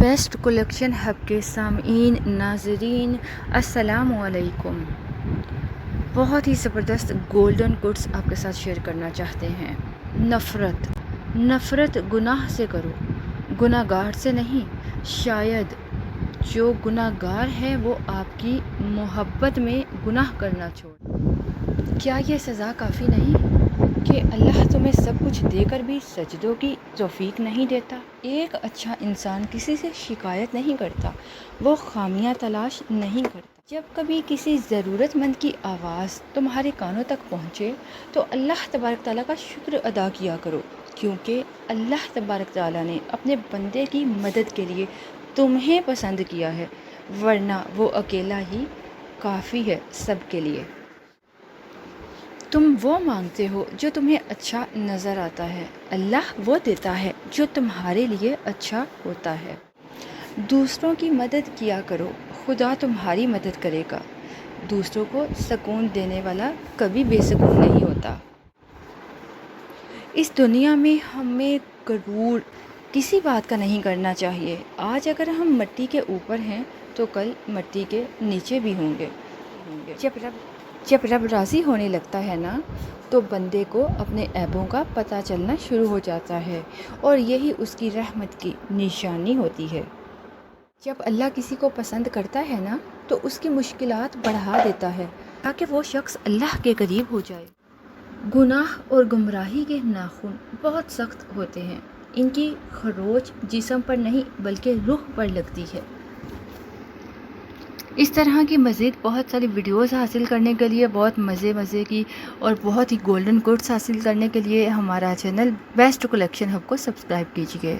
Best collection hub کے سامعین ناظرین السلام علیکم۔ بہت ہی زبردست گولڈن کوٹس آپ کے ساتھ شیئر کرنا چاہتے ہیں۔ نفرت گناہ سے کرو، گناہ گار سے نہیں۔ شاید جو گناہ گار ہے وہ آپ کی محبت میں گناہ کرنا چھوڑ۔ کیا یہ سزا کافی نہیں کہ اللہ تمہیں سب کچھ دے کر بھی سجدوں کی توفیق نہیں دیتا؟ ایک اچھا انسان کسی سے شکایت نہیں کرتا، وہ خامیاں تلاش نہیں کرتا۔ جب کبھی کسی ضرورت مند کی آواز تمہارے کانوں تک پہنچے تو اللہ تبارک تعالیٰ کا شکر ادا کیا کرو، کیونکہ اللہ تبارک تعالیٰ نے اپنے بندے کی مدد کے لیے تمہیں پسند کیا ہے، ورنہ وہ اکیلا ہی کافی ہے سب کے لیے۔ تم وہ مانگتے ہو جو تمہیں اچھا نظر آتا ہے، اللہ وہ دیتا ہے جو تمہارے لیے اچھا ہوتا ہے۔ دوسروں کی مدد کیا کرو، خدا تمہاری مدد کرے گا۔ دوسروں کو سکون دینے والا کبھی بے سکون نہیں ہوتا۔ اس دنیا میں ہمیں غرور کسی بات کا نہیں کرنا چاہیے۔ آج اگر ہم مٹی کے اوپر ہیں تو کل مٹی کے نیچے بھی ہوں گے۔ جب رب راضی ہونے لگتا ہے نا تو بندے کو اپنے عیبوں کا پتہ چلنا شروع ہو جاتا ہے، اور یہی اس کی رحمت کی نشانی ہوتی ہے۔ جب اللہ کسی کو پسند کرتا ہے نا تو اس کی مشکلات بڑھا دیتا ہے تاکہ وہ شخص اللہ کے قریب ہو جائے۔ گناہ اور گمراہی کے ناخن بہت سخت ہوتے ہیں، ان کی خروچ جسم پر نہیں بلکہ روح پر لگتی ہے۔ اس طرح کی مزید بہت ساری ویڈیوز حاصل کرنے کے لیے، بہت مزے کی اور بہت ہی گولڈن کوٹس حاصل کرنے کے لیے ہمارا چینل بیسٹ کلیکشن ہب کو سبسکرائب کیجیے۔